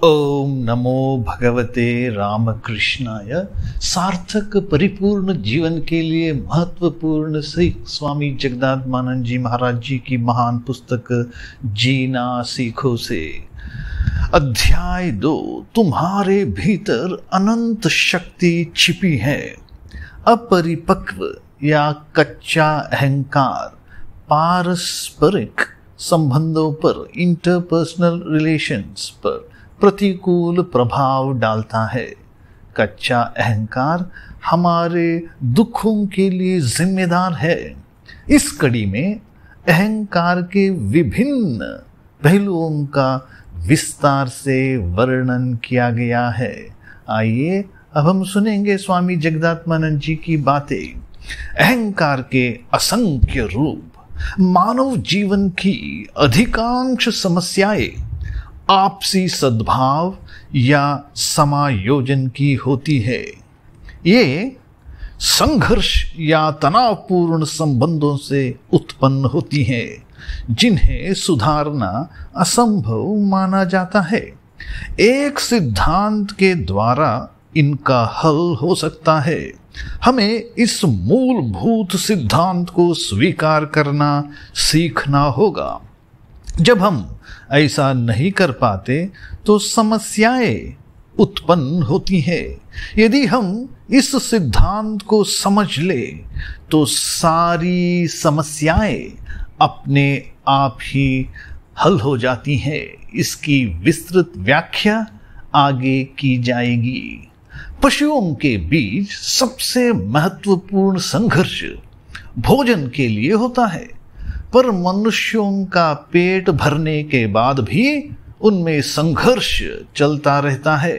ओम नमो भगवते रामकृष्णाय। सार्थक परिपूर्ण जीवन के लिए महत्वपूर्ण सीख स्वामी जगदात्मानंद जी महाराज जी की महान पुस्तक जीना सीखो से। अध्याय 2। तुम्हारे भीतर अनंत शक्ति छिपी है। अपरिपक्व या कच्चा अहंकार पारस्परिक संबंधों पर, इंटरपर्सनल रिलेशंस पर प्रतिकूल प्रभाव डालता है। कच्चा अहंकार हमारे दुखों के लिए जिम्मेदार है। इस कड़ी में अहंकार के विभिन्न पहलुओं का विस्तार से वर्णन किया गया है। आइए अब हम सुनेंगे स्वामी जगदात्मानंद जी की बातें। अहंकार के असंख्य रूप। मानव जीवन की अधिकांश समस्याएं आपसी सद्भाव या समायोजन की होती है। ये संघर्ष या तनावपूर्ण संबंधों से उत्पन्न होती है, जिन्हें सुधारना असंभव माना जाता है। एक सिद्धांत के द्वारा इनका हल हो सकता है। हमें इस मूलभूत सिद्धांत को स्वीकार करना सीखना होगा। जब हम ऐसा नहीं कर पाते तो समस्याएं उत्पन्न होती है। यदि हम इस सिद्धांत को समझ ले तो सारी समस्याएं अपने आप ही हल हो जाती हैं। इसकी विस्तृत व्याख्या आगे की जाएगी। पशुओं के बीच सबसे महत्वपूर्ण संघर्ष भोजन के लिए होता है, पर मनुष्यों का पेट भरने के बाद भी उनमें संघर्ष चलता रहता है।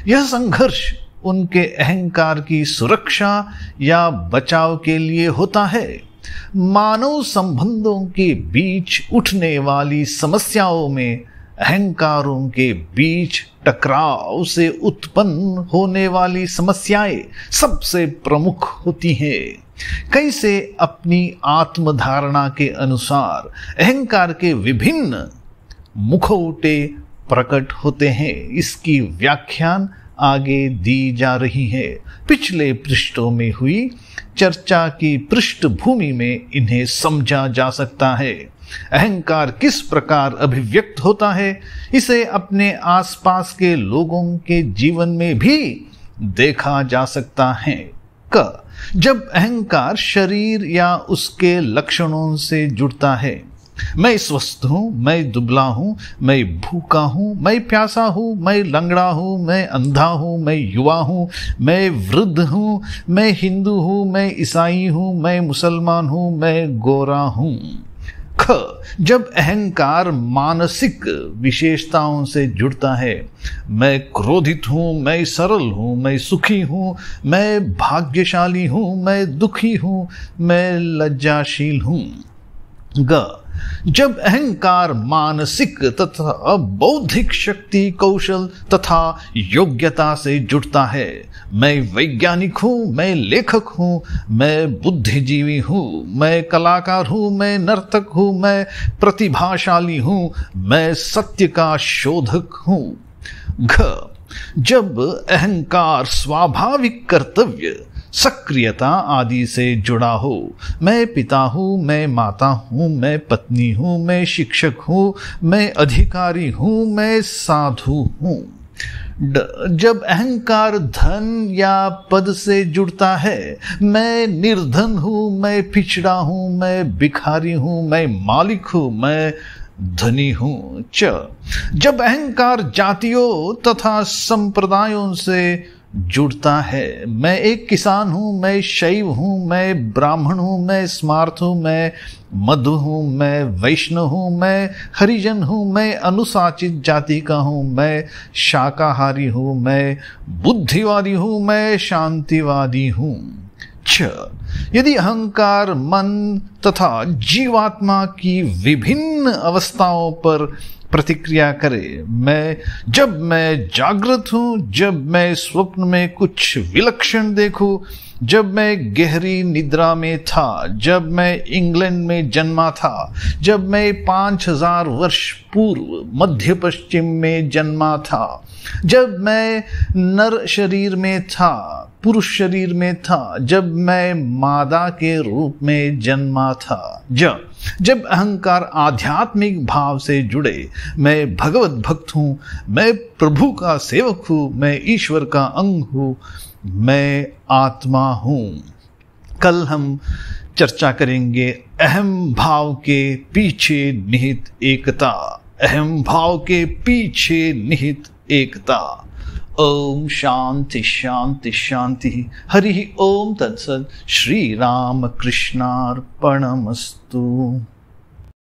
यह संघर्ष उनके अहंकार की सुरक्षा या बचाव के लिए होता है। मानव संबंधों के बीच उठने वाली समस्याओं में अहंकारों के बीच टकराव से उत्पन्न होने वाली समस्याएं सबसे प्रमुख होती हैं। कैसे अपनी आत्मधारणा के अनुसार अहंकार के विभिन्न मुखौटे प्रकट होते हैं, इसकी व्याख्यान आगे दी जा रही है। पिछले पृष्ठों में हुई चर्चा की पृष्ठभूमि में इन्हें समझा जा सकता है। अहंकार किस प्रकार अभिव्यक्त होता है, इसे अपने आसपास के लोगों के जीवन में भी देखा जा सकता है। जब अहंकार शरीर या उसके लक्षणों से जुड़ता है, मैं स्वस्थ हूं, मैं दुबला हूं, मैं भूखा हूं, मैं प्यासा हूं, मैं लंगड़ा हूं, मैं अंधा हूं, मैं युवा हूं, मैं वृद्ध हूं, मैं हिंदू हूं, मैं ईसाई हूं, मैं मुसलमान हूं, मैं गोरा हूं। जब अहंकार मानसिक विशेषताओं से जुड़ता है, मैं क्रोधित हूं, मैं सरल हूं, मैं सुखी हूं, मैं भाग्यशाली हूं, मैं दुखी हूं, मैं लज्जाशील हूं। जब अहंकार मानसिक तथा बौद्धिक शक्ति, कौशल तथा योग्यता से जुड़ता है, मैं वैज्ञानिक हूँ, मैं लेखक हूँ, मैं बुद्धिजीवी हूँ, मैं कलाकार हूँ, मैं नर्तक हूँ, मैं प्रतिभाशाली हूँ, मैं सत्य का शोधक हूँ। जब अहंकार स्वाभाविक कर्तव्य, सक्रियता आदि से जुड़ा हो, मैं पिता हूँ, मैं माता हूँ, मैं पत्नी हूँ, मैं शिक्षक हूँ, मैं अधिकारी हूँ, मैं साधु हूँ। जब अहंकार धन या पद से जुड़ता है, मैं निर्धन हूँ, मैं पिछड़ा हूँ, मैं भिखारी हूँ, मैं मालिक हूँ, मैं धनी हूँ। जब अहंकार जातियों तथा संप्रदायों से जुड़ता है, मैं एक किसान हूँ, मैं शैव हूँ, मैं ब्राह्मण हूँ, मैं स्मार्त हूँ, मैं मधु हूँ, मैं वैष्णव हूँ, मैं हरिजन हूँ, मैं अनुसूचित जाति का हूँ, मैं शाकाहारी हूँ, मैं बुद्धिवादी हूँ, मैं शांतिवादी हूँ। यदि अहंकार मन तथा जीवात्मा की विभिन्न अवस्थाओं पर प्रतिक्रिया करे। जब मैं जागृत हूं, जब मैं स्वप्न में कुछ विलक्षण देखूं, जब मैं गहरी निद्रा में था, जब मैं इंग्लैंड में जन्मा था, जब मैं 5000 वर्ष पूर्व मध्य पश्चिम में जन्मा था, जब मैं नर शरीर में था, पुरुष शरीर में था, जब मैं मादा के रूप में जन्मा था, जब अहंकार आध्यात्मिक भाव से जुड़े, मैं भगवत भक्त हूं, मैं प्रभु का सेवक हूं, मैं ईश्वर का अंग हूं, मैं आत्मा हूं। कल हम चर्चा करेंगे अहम भाव के पीछे निहित एकता, अहम भाव के पीछे निहित एकता। ओम शांति शांति शांति। हरि ओम तत्सत्। श्री राम कृष्णार्पणमस्तु।